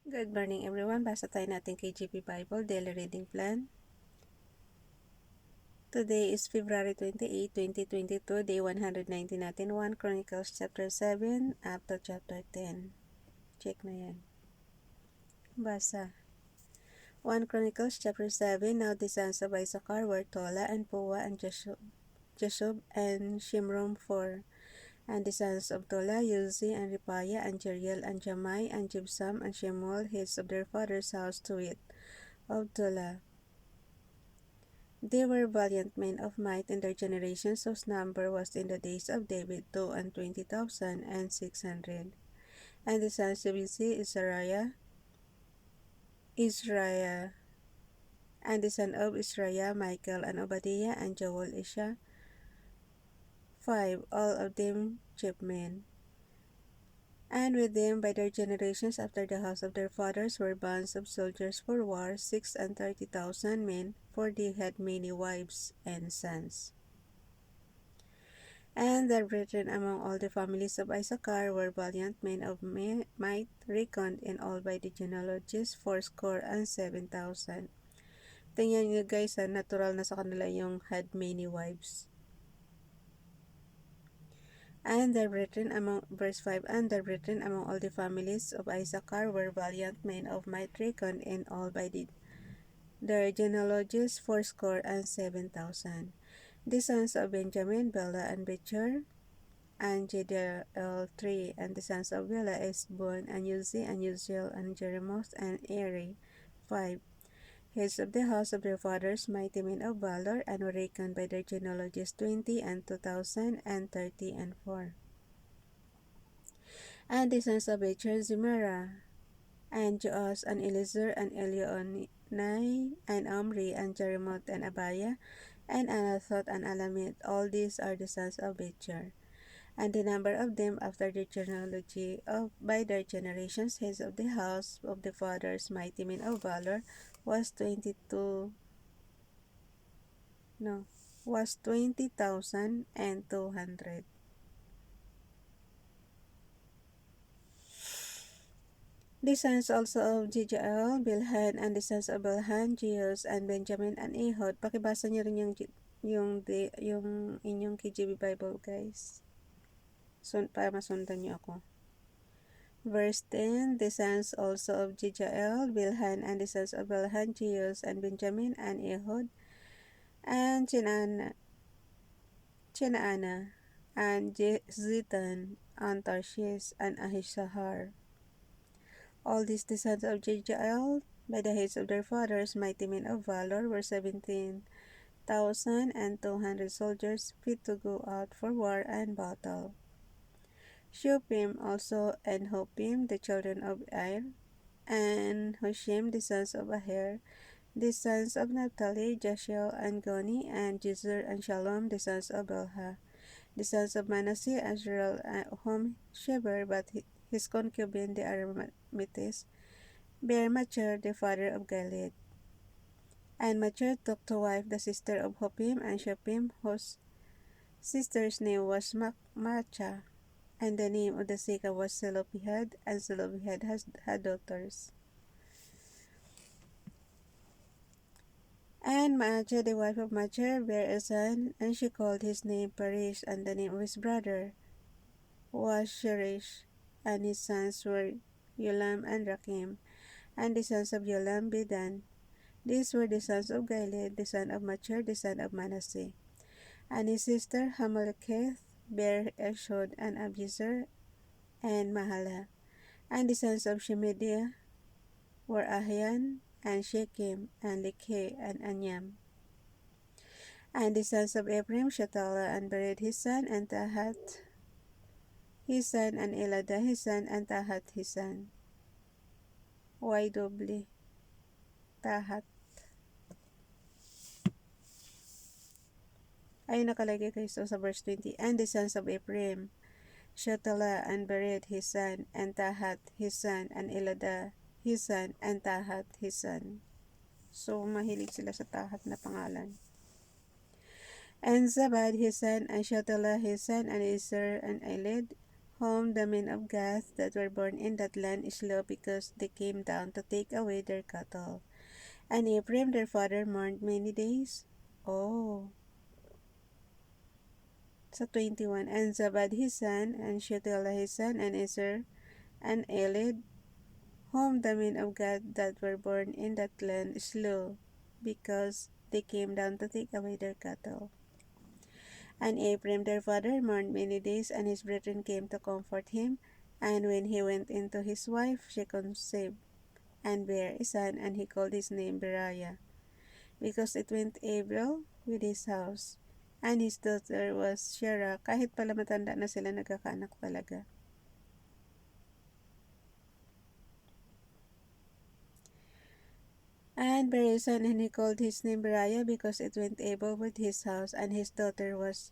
Good morning everyone. Basa tayo natin KGP Bible Daily Reading Plan. Today is February 28, 2022, day 119 natin. 1 Chronicles chapter 7 up to chapter 10. Check na yan. Basa. 1 Chronicles chapter 7. Now the sons of Issachar were Tola and Puah and Jashub and Shimron 4. And the sons of Tola, Uzi and Ripaya and Jeriel and Jamai and Jibsam and Shemuel, heads of their father's house, to it of Tola. They were valiant men of might in their generations, whose number was in the days of David 220,600. And the sons of Uzi, Israel, and the son of Israel, Michael and Obadiah and Joel, Isha, 5, all of them chief men. And with them by their generations after the house of their fathers were bands of soldiers for war, 36,000 men, for they had many wives and sons. And their brethren among all the families of Issachar were valiant men of might, reckoned in all by the genealogies, 7,000. Tingnan nyo guys, natural na sa kanila yung had many wives. And their brethren among, verse 5, and their brethren among all the families of Issachar were valiant men of might, reckoned in all by their genealogies, 7,000. The sons of Benjamin, Bela and Becher, and Jediel 3, and the sons of Bela, Esbon, and Uzi, and Uziel, and Jeremoth, and Eri, 5. Heads of the house of their fathers, mighty men of valor, and were reckoned by their genealogies, 20 and 2,000 and 30 and 4. And the sons of Becher, Zimera, and Joas, and Eliezer, and Elionai, and Omri, and Jeremoth, and Abiah, and Anathoth, and Alamit. All these are the sons of Becher. And the number of them after their genealogy by their generations, heads of the house of the fathers, mighty men of valor, was 20,200. The sons also of Jejael, Bilhan, and the sons of Bilhan, Jeus, and Benjamin, and Ehud. Pakibasa niyo rin yung inyong KJV Bible, guys. Para masundan niyo ako. Verse 10, the sons also of Jejael, Bilhan, and the sons of Bilhan, Jeus, and Benjamin, and Ehud, and Chenaanah, and Zitan, and Tarshish, and Ahishahar. All these the sons of Jejael, by the heads of their fathers, mighty men of valor, were 17,200 soldiers, fit to go out for war and battle. Shupim also and Hopim, the children of Ir, and Hushim, the sons of Aher, the sons of Naphtali, Jashiel and Goni, and Jezer and Shalom, the sons of Belha, the sons of Manasseh, Azrael, whom Sheber, but his concubine, the Aramitess, bare Machir, the father of Gilead. And Machir took to wife the sister of Hopim and Shupim, whose sister's name was Macha, and the name of the second was Zelophehad, and Zelophehad had daughters. And Maachah, the wife of Machir, bare a son, and she called his name Perish, and the name of his brother was Sherish, and his sons were Ulam and Rakim, and the sons of Ulam, Bedan. These were the sons of Gilead, the son of Machir, the son of Manasseh. And his sister Hamaleketh bare Eshod, and Abiezer, and Mahala. And the sons of Shemediah were Ahian, and Shechem, and Lekeh, and Anyam. And the sons of Ephraim, Shatala, and Bered his son, and Tahat his son, and Eladah his son, and Tahat his son. YW Tahat. Ay nakalagay kayo sa verse 20. And the sons of Ephraim, Shatala, and Bered his son, and Tahat his son, and Eladah his son, and Tahat his son. So, mahilig sila sa Tahat na pangalan. And Zabad his son, and Shatala his son, and Ezer, and Eled, whom the men of Gath that were born in that land slew because they came down to take away their cattle. And Ephraim their father mourned many days. Oh. Sa 21, and Zabad his son, and Shetelah his son, and Ezer, and Elid, whom the men of God that were born in that land slew, because they came down to take away their cattle. And Ephraim their father mourned many days, and his brethren came to comfort him. And when he went into his wife, she conceived, and bare a son, and he called his name Beriah, because it went evil with his house. And his daughter was Shera, kahit pala matanda na sila nagkakaanak talaga. And bare a son, and he called his name Beriah, because it went evil with his house. And his daughter was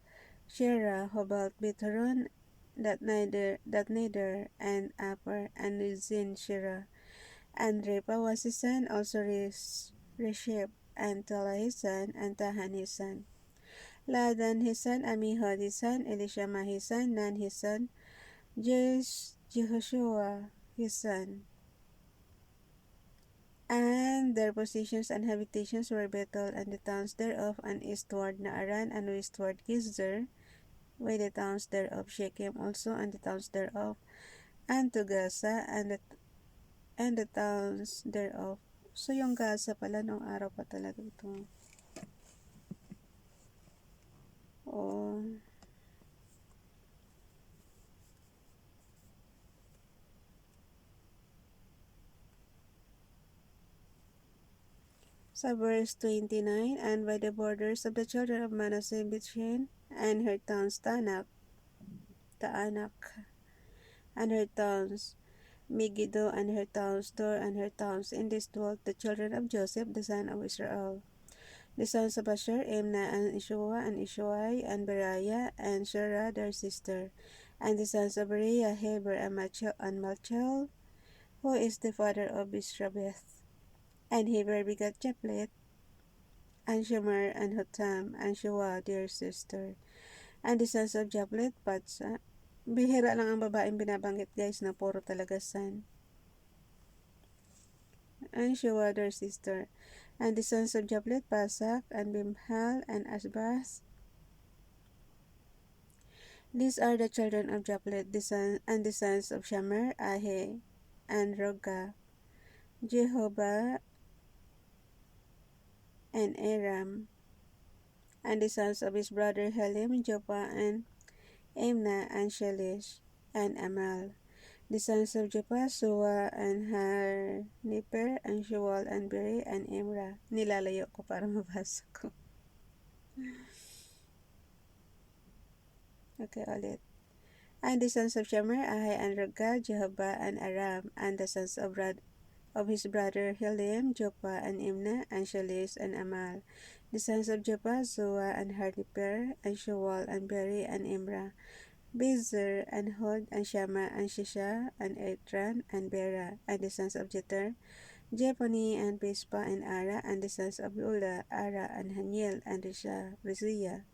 Shera, who built Bithron, that neither, and Upper, and Zin Shera. And Repa was his son, also Reshep, and Tola his son, and Tahan his son. Ladan his son, Amihud his son, Elishama his son, Nan his son, Jehoshua his son. And their positions and habitations were Bethel, and the towns thereof, and eastward Naaran, and westward Gizzer, with the towns thereof, Shechem also, and the towns thereof, and to Gaza, and the towns thereof. So yung Gaza pala, nung araw pa talaga ito. Oh. Sa verse 29, and by the borders of the children of Manasseh, Bethshan, and her towns Taanak, and her towns Megiddo, and her towns Dor, and her towns. In this dwelt the children of Joseph, the son of Israel. The sons of Asher, Imnah, and Ishua, and Ishuai, and Beriah, and Shera, their sister. And the sons of Beriah, Heber, and Malchel, who is the father of Bishrabeth. And Heber begat Japlet, and Shemer, and Hotam, and Shua, their sister. And the sons of Japlet, Patsa. Bihira lang ang babaeng binabanggit guys na puro talaga son. And Shua, their sister. And the sons of Japlet, Pasak, and Bimhal, and Ashbaz. These are the children of Japlet, and the sons of Shamer, Ahe, and Roga, Jehovah, and Aram. And the sons of his brother Helim, Joppa, and Imnah, and Shelish, and Amal. The sons of Joppa, Sua, and Harniper, and Shual, and Beri, and Imra. Nilalayo ko para mabasa ko. Okay, ulit. And the sons of Shamer, Ahi, and Raga, Jehovah, and Aram. And the sons of his brother Helim, Joppa, and Imnah, and Shelish, and Amal. The sons of Joppa, Sua, and Harniper, and Shual, and Beri, and Imra. Bezer, and Hod, and Shama, and Shisha, and Etran, and Bera. And the sons of Jeter, Jephoni, and Pispa, and Ara. And the sons of Ula, Ara, and Haniel, and Rizia.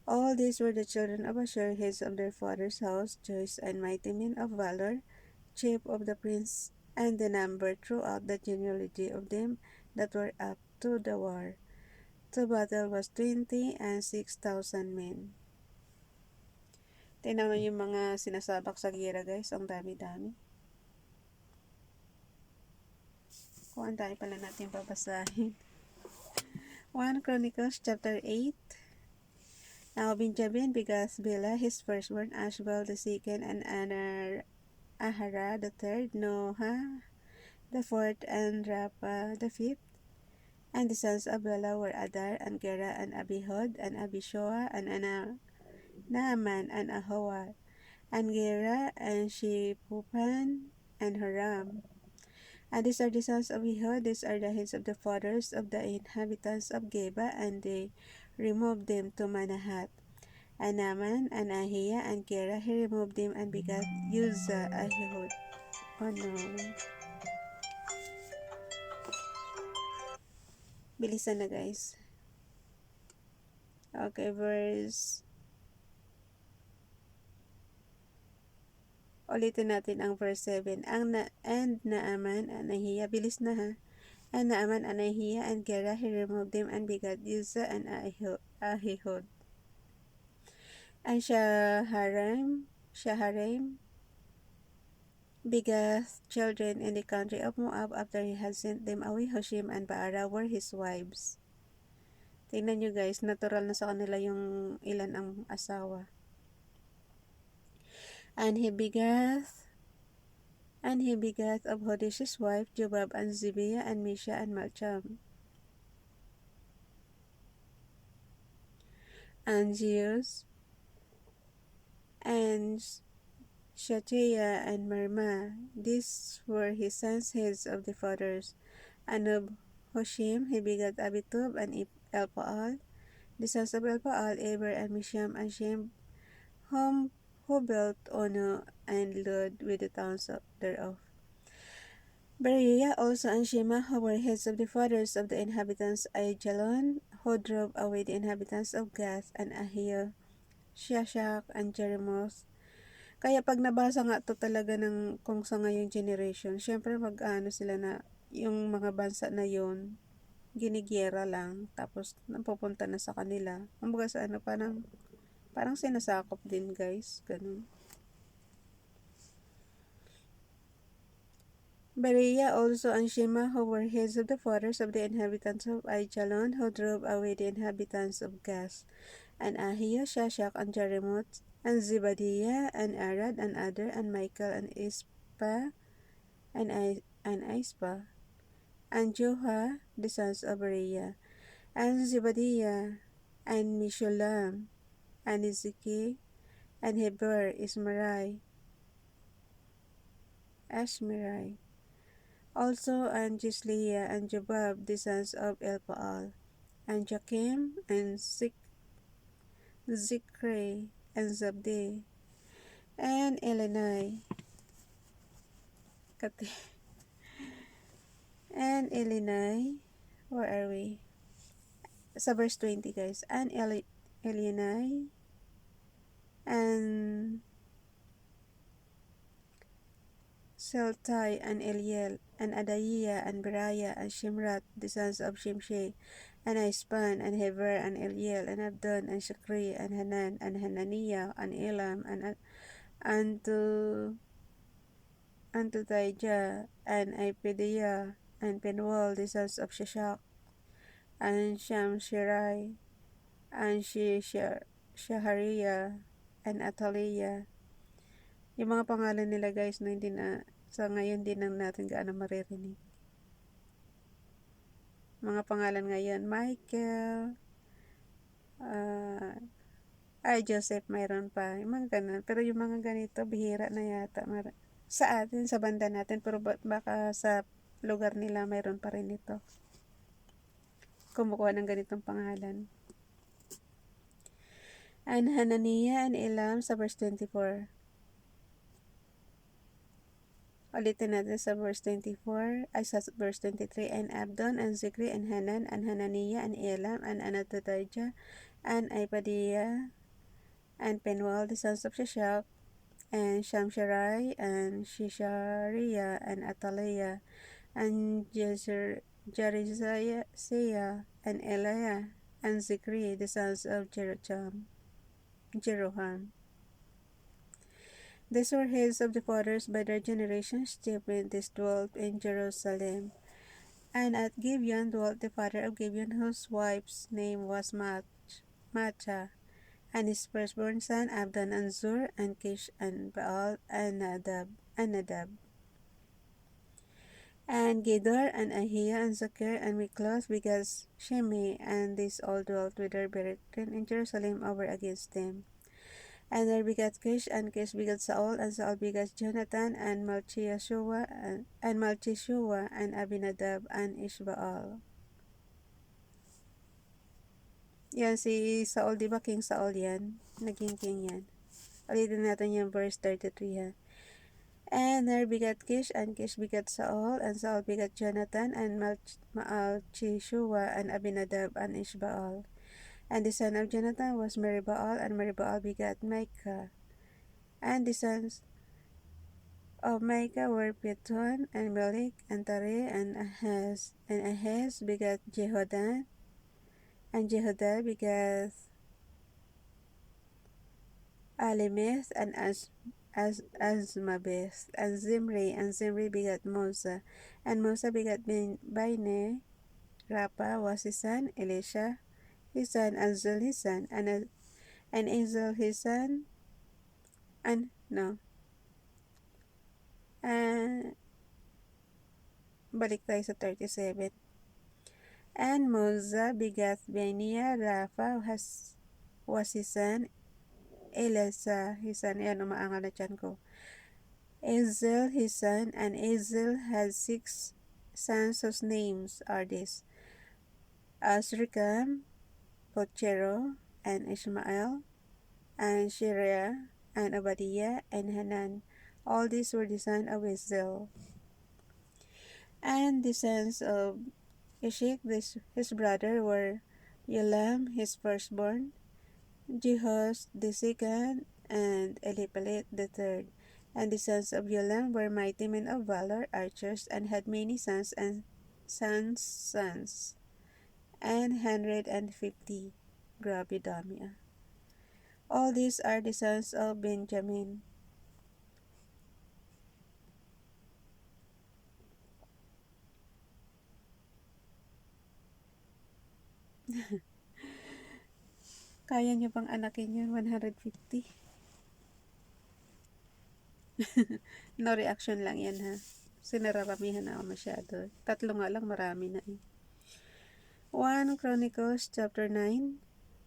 All these were the children of Asher, heads of their father's house, choice and mighty men of valor, chief of the prince, and the number throughout the genealogy of them that were up to the war. To battle was 20 and 6,000 men. Tingnan mo yung mga sinasabak sa gira guys, ang dami-dami. Kung ang dami pala natin babasahin. 1 Chronicles chapter 8. Now Benjamin begat Bela, his firstborn, Ashbel the second, and Ahara the third, Noah the fourth, and Rapha the fifth. And the sons of Bela were Adar, and Gera, and Abihud, and Abishoa, and Naaman, and Ahoa, and Gera, and Shepupan, and Haram. And these are the sons of Ehud. These are the heads of the fathers of the inhabitants of Geba, and they removed them to Manahat. And Naaman, and Ahia, and Gera, he removed them and begat Uzzah, Ahihud. Oh no. Bilisan na guys. Okay, verse Ulitin natin ang verse 7. And Naaman and Ahiya, bilis na ha. And Naaman and Ahiya and Gera, he removed them and begat Uzzah and Ahihud. And Shaharaim begat children in the country of Moab after he had sent them away. Hushim and Baara were his wives. Tingnan nyo guys, natural na sa kanila yung ilan ang asawa. And he begat of Hodish's wife, Jobab and Zibiah and Misha and Malcham. And Zeus and Shateah and Marma. These were his sons, heads of the fathers. And of Hoshim he begat Abitub and Elpaal. The sons of Elpaal, Eber and Misham and Shem, who built Ono and Lod with the towns thereof. Beriah also and Shema, who were heads of the fathers of the inhabitants, Aijalon, who drove away the inhabitants of Gath, and Ahio, Shashak, and Jeremoth. Kaya pag nabasa nga to talaga ng kung sa ngayong generation, syempre mag-ano sila na yung mga bansa na yun, ginigyera lang, tapos napupunta na sa kanila. Kumbaga sa ano, parang sinasakop din guys, ganun. Beriah also and Shema, who were heads of the fathers of the inhabitants of Aijalon, who drove away the inhabitants of Gath, and Ahio, Shashak, and Jeremoth, and Zebadiah, and Arad, and Adar, and Michael, and Ispa, and Ispa, and Joha, the sons of Beriah, and Zebadiah, and Mishulam, and Ezeki, and Heber, Ashmerai. Also and Jisliah and Jobab, the sons of Elpaal, and Jakim, and Zikri, and Zabdi, and Elenai, and Elenai, where are we? Sa verse 20 guys, and Elenai, and Seltai, and Eliel, and Adaiah, and Beriah, and Shimrat, the sons of Shimshai, and Ispan, and Heber, and Eliel, and Abdon, and Shakri, and Hanan, and Hananiah, and Elam, and Antotijah, and Ipediah, and Penuel, the sons of Shashak, and Shamshirai, and Shahariah, and Ataliah. Yung mga pangalan nila guys na hindi na sa ngayon din lang natin gaano maririnig. Mga pangalan ngayon, Michael, Joseph, mayroon pa. Yung mga ganun. Pero yung mga ganito, bihira na yata. Sa atin, sa banda natin, pero baka sa lugar nila, mayroon pa rin ito. Kumukuha ng ganitong pangalan. And Hananiah and Elam sa verse 24. Ulitin natin sa verse 24, sa verse 23, and Abdon, and Zikri, and Hanan, and Hananiah, and Elam, and Anatotijah, and Ipadiah, and Penuel, the sons of Shashak, and Shamsharai, and Shishariah, and Ataliah, and Jerizaiah, and Eliah, and Zikri, the sons of Jeroham. These were heads of the fathers by their generations. The apprentice dwelt in Jerusalem. And at Gibeon dwelt the father of Gibeon, whose wife's name was Macha, and his firstborn son Abdon, and Zur, and Kish, and Baal, and Nadab. And Gedor, and Ahia, and Zakir, and Mikloth begat Shimei, and these all dwelt with their brethren in Jerusalem over against them. And there begat Kish, and Kish begat Saul, and Saul begat Jonathan, and Malchishua, and Abinadab, and Ishbaal. Yan, si Saul, di ba King Saul yan? Naging king yan. Ulitin natin yung verse 33 ha. And there begat Kish, and Kish begat Saul, and Saul begat Jonathan, and Malchishua, and Abinadab, and Ishbaal. And the son of Jonathan was Meribaal, and Meribaal begat Micah. And the sons of Micah were Pithon, and Melech, and Tare, and Ahaz. And Ahaz begat Jehodan, and Jehodah begat Alemeth, and Azmaveth, and Zimri begat Mosa, and Mosa begat Bine. Rapa was his son, Elisha his son, Azul his son, and Azul his son, and no, and balik tayo sa 37. And Mosa begat Benia, Rafa was his son, Elasa his son, yan, umaangal na tiyan ko. Azel his son, and Azel had 6 sons whose names are these: Azrikam, Pochero, and Ishmael, and Shariah, and Obadiah, and Hanan. All these were the sons of Azel. And the sons of Ishik, his brother, were Elam, his firstborn, Jehosh the second, and Eliphalet the third. And the sons of Elam were mighty men of valor, archers, and had many sons and sons, and 150. Grabe dami ah. All these are the sons of Benjamin. Kaya niyo bang anakin yun? 150? No reaction lang yan ha. Sinararamihan na ako masyado. 3 nga lang, marami na eh. 1 Chronicles chapter 9.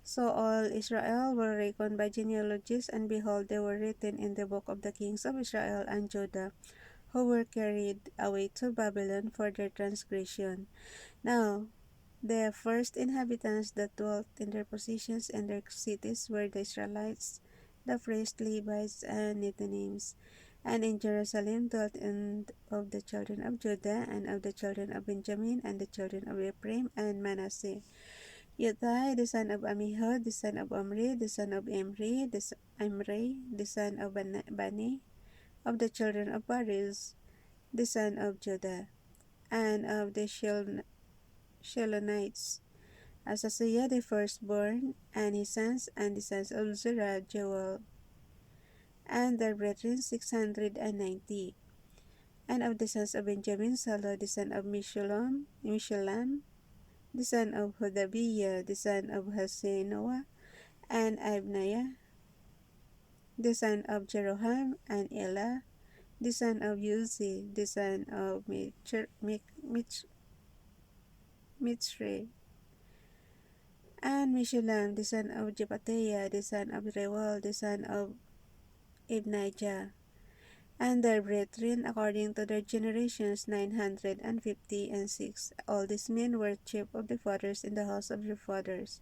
So all Israel were reckoned by genealogies, and behold, they were written in the book of the kings of Israel and Judah, who were carried away to Babylon for their transgression. Now, the first inhabitants that dwelt in their positions and their cities were the Israelites, the priests, Levites, and Nethinims. And in Jerusalem dwelt of the children of Judah, and of the children of Benjamin, and the children of Ephraim, and Manasseh: Uthai, the son of Amihud, the son of Omri, the son of Imri, the son of Bani, of the children of Paris, the son of Judah, and of the Shilonites: Asasiah the firstborn, and his sons, and the sons of Zerah, Joel, and their brethren 690. And of the sons of Benjamin, Salah the son of Meshullam, the son of Hodabiah, the son of Hasenoah, and Ibniah, the son of Jeroham, and Elah, the son of Uzi, the son of Mitzri, and Meshullam, the son of Jephatiah, the son of Reuel, the son of Ibnijah, and their brethren according to their generations 956. All these men were chief of the fathers in the house of their fathers.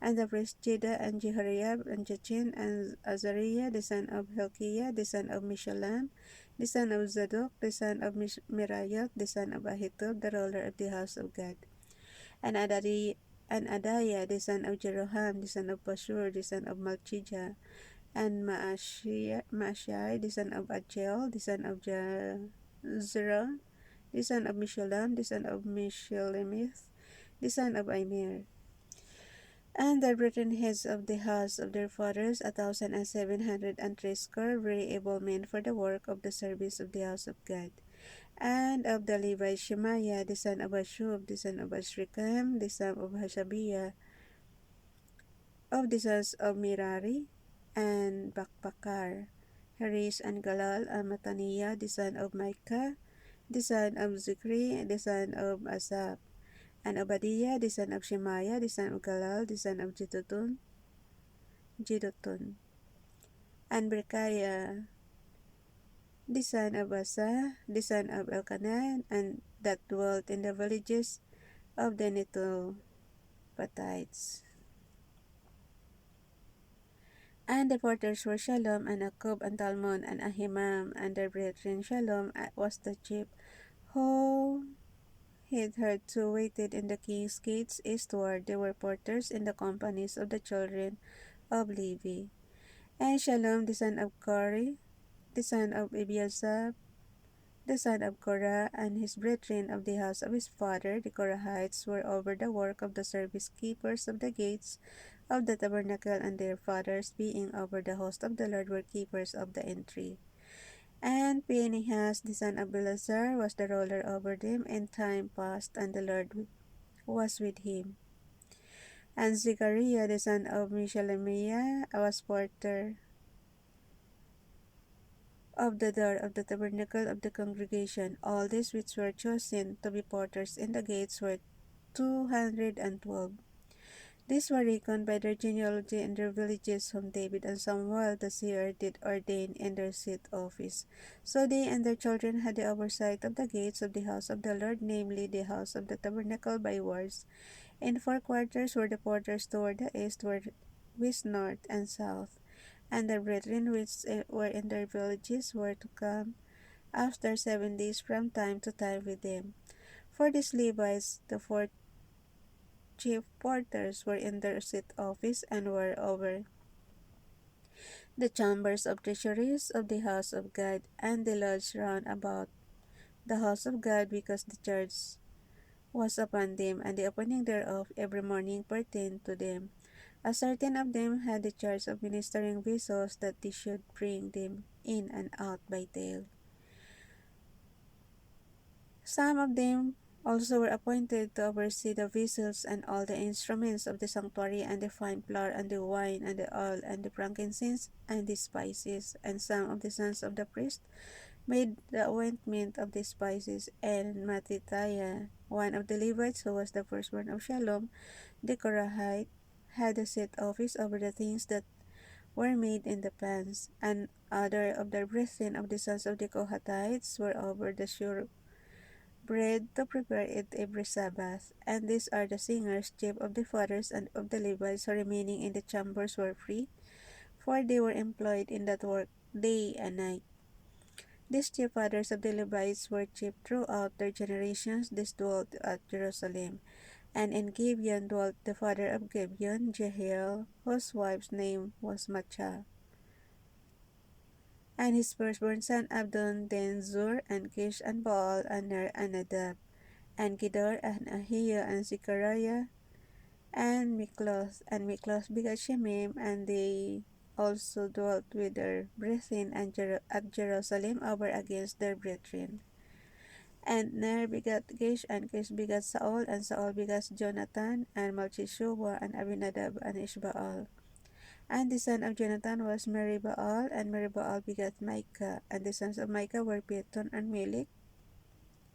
And the priests Judah and Jehariah and Jachin and Azariah, the son of Hilkiah, the son of Meshullam, the son of Zadok, the son of Merayot, the son of Ahitub, the ruler of the house of God. And Adaiah, the son of Jeroham, the son of Pashur, the son of Malchijah, and Maashai, the son of Achiel, the son of Jezreel, the son of Meshullam, the son of Meshelemith, the son of Immer. And the brethren heads of the house of their fathers 1,730 very able men for the work of the service of the house of God. And of the Levites Shemaiah, the son of Ashub, the son of Azrikam, the son of Hashabiah, of the sons of Merari, and Bakbakar, Harish, and Galal, and Mataniah, the son of Micah, the son of Zikri, the son of Asaph, and Obadiah, the son of Shemaiah, the son of Galal, the son of Jeduthun, and Berechiah, the son of Asa, the son of Elkanah, and that dwelt in the villages of the Netophathites. And the porters were Shalom, and Akub, and Talmon, and Ahimam, and their brethren. Shalom was the chief, who hitherto waited in the king's gates eastward. They were porters in the companies of the children of Levi. And Shalom, the son of Kori, the son of Ebiasaph, the son of Korah, and his brethren of the house of his father, the Korahites, were over the work of the service keepers of the gates of the tabernacle, and their fathers, being over the host of the Lord, were keepers of the entry. And Phinehas, the son of Eleazar, was the ruler over them in time past, and the Lord was with him. And Zechariah, the son of Meshelemiah, was porter of the door of the tabernacle of the congregation. All these which were chosen to be porters in the gates were 212. These were reckoned by their genealogy and their villages, whom David and Samuel the seer did ordain in their seat office. So they and their children had the oversight of the gates of the house of the Lord, namely the house of the tabernacle by wards. In 4 quarters were the porters toward the east, west, north, and south. And their brethren which were in their villages were to come after 7 days from time to time with them. For these Levites, the 4 chief porters, were in their seat office, and were over the chambers of treasuries of the house of God, and the lodge round about the house of God, because the charge was upon them, and the opening thereof every morning pertained to them. A certain of them had the charge of ministering vessels, that they should bring them in and out by tale. Some of them also were appointed to oversee the vessels and all the instruments of the sanctuary, and the fine flour, and the wine, and the oil, and the frankincense, and the spices. And some of the sons of the priest made the ointment of the spices. And Mattithiah, one of the Levites, who was the firstborn of Shalom, the Korahite, had a set office over the things that were made in the pans. And other of the brethren of the sons of the Kohathites were over the sure bread to prepare it every Sabbath. And these are the singers, chief of the fathers and of the Levites, who remaining in the chambers were free, for they were employed in that work day and night. These chief fathers of the Levites were chief throughout their generations. These dwelt at Jerusalem. And in Gibeon dwelt the father of Gibeon, Jehiel, whose wife's name was Maachah. And his firstborn son Abdon, then Zur, and Kish, and Baal, and Ner, and Nadab, and Gedor, and Ahijah, and Zechariah, and Mikloth. And Mikloth begat Shemim, and they also dwelt with their brethren at Jerusalem over against their brethren. And Ner begat Kish, and Kish begat Saul, and Saul begat Jonathan, and Malchishua, and Abinadab, and Ishbaal. And the son of Jonathan was Meribaal, and Meribaal begat Micah. And the sons of Micah were Piton, and Melech,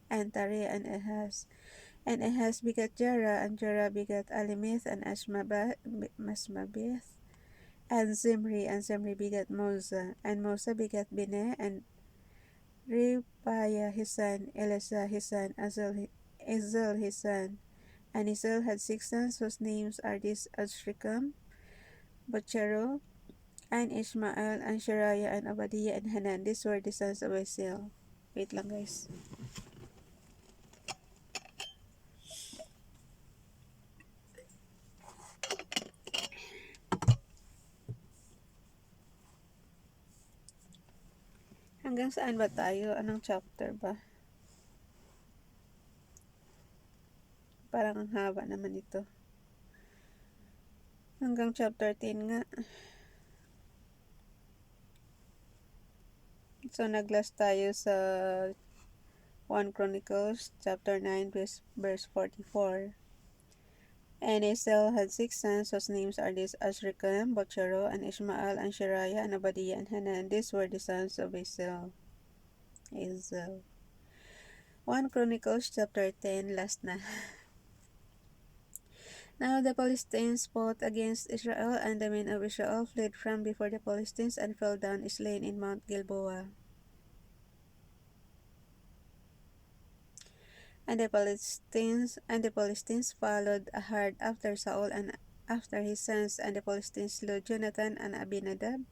and Tare, and Ahaz. And Ahaz begat Jara, and Jara begat Alimeth, and Masmabeth, and Zimri, and Zimri begat Moza. And Moza begat Bene, and Rephaiah his son, Elisah his son, Ezel his son. And Ezel had 6 sons, whose names are these: Azrikam, Bochero, and Ishmael, and Shariah, and Obadiah, and Hanan. These were the sons of Ezel. Wait lang guys. Hanggang saan ba tayo? Anong chapter ba? Parang ang haba naman ito. Hanggang chapter 10 nga. So, nag-last tayo sa 1 Chronicles chapter 9 verse 44. And Esau had 6 sons, whose names are these: Azrikam, Bochero, and Ishmael, and Shariah, and Obadiah, and Hanan. These were the sons of Esau. 1 Chronicles chapter 10, last na. Now the Philistines fought against Israel, and the men of Israel fled from before the Philistines, and fell down slain in Mount Gilboa. And the Philistines followed hard after Saul and after his sons, and the Philistines slew Jonathan, and Abinadab,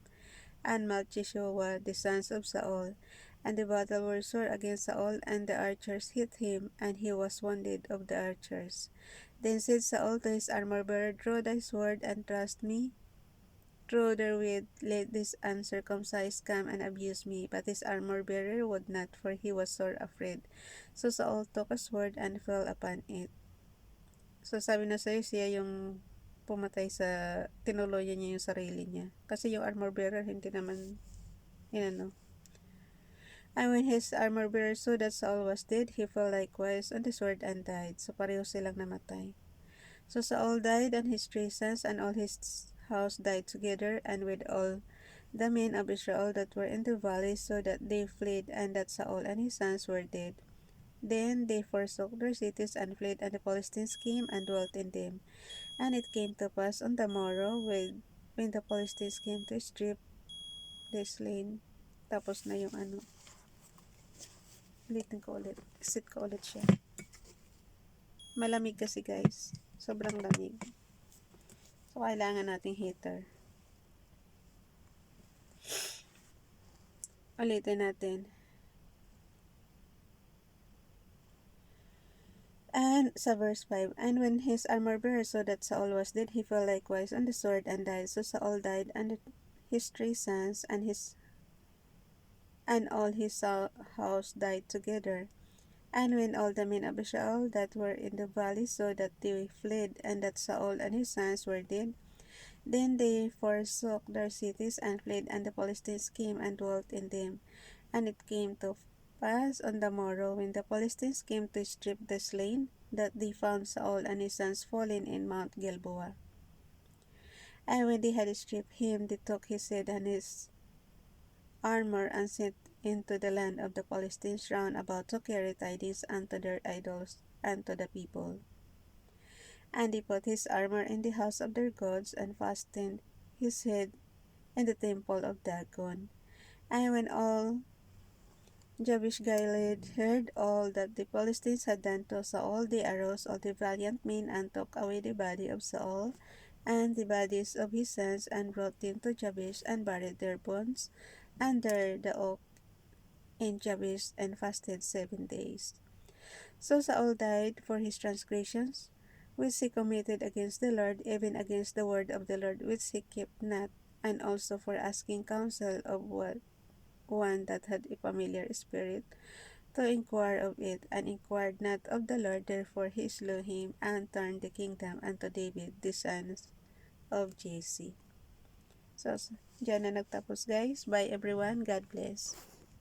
and Malchishua, the sons of Saul. And the battle was sore against Saul, and the archers hit him, and he was wounded of the archers. Then said Saul to his armor-bearer, Draw thy sword, and thrust me through therewith let this uncircumcised come and abuse me. But his armor-bearer would not, for he was sore afraid. So Saul took a sword and fell upon it. So sabi na sa'yo, siya yung pumatay sa, tinuloyan niya yung sarili niya. Kasi yung armor-bearer, hindi naman, inano. And when his armor-bearer saw that Saul was dead, he fell likewise on the sword and died. So pareho silang namatay. So Saul died, and his 3 sons, and all his house died together, and with all the men of Israel that were in the valley, so that they fled, and that Saul and his sons were dead. Then they forsook their cities and fled, and the Philistines came and dwelt in them. And it came to pass on the morrow, when the Philistines came to strip the slain. Tapos na yung ano. Ulitin ko ulit. Sit ko ulit siya. Malamig kasi guys. Sobrang lamig. So, kailangan nating heater. Ulitin natin. And sa verse 5, and when his armor-bearer saw that Saul was dead, he fell likewise on the sword and died. So Saul died, and his 3 sons, and all his house died together. And when all the men of Israel that were in the valley saw that they fled, and that Saul and his sons were dead, then they forsook their cities and fled, and the Philistines came and dwelt in them. And it came to pass on the morrow, when the Philistines came to strip the slain, that they found Saul and his sons fallen in Mount Gilboa. And when they had stripped him, they took his head and his armor, and sent into the land of the Philistines round about to carry tidings unto their idols and to the people. And they put his armor in the house of their gods, and fastened his head in the temple of Dagon. And when all Jabesh Gilead heard all that the Philistines had done to Saul, they arose all the valiant men, and took away the body of Saul and the bodies of his sons, and brought them to Jabesh, and buried their bones under the oak in Jabesh, and fasted 7 days. So Saul died for his transgressions, which he committed against the Lord, even against the word of the Lord, which he kept not, and also for asking counsel of one that had a familiar spirit, to inquire of it, and inquired not of the Lord. Therefore he slew him, and turned the kingdom unto David, the son of Jesse. So, dyan na nagtapos guys. Bye everyone. God bless.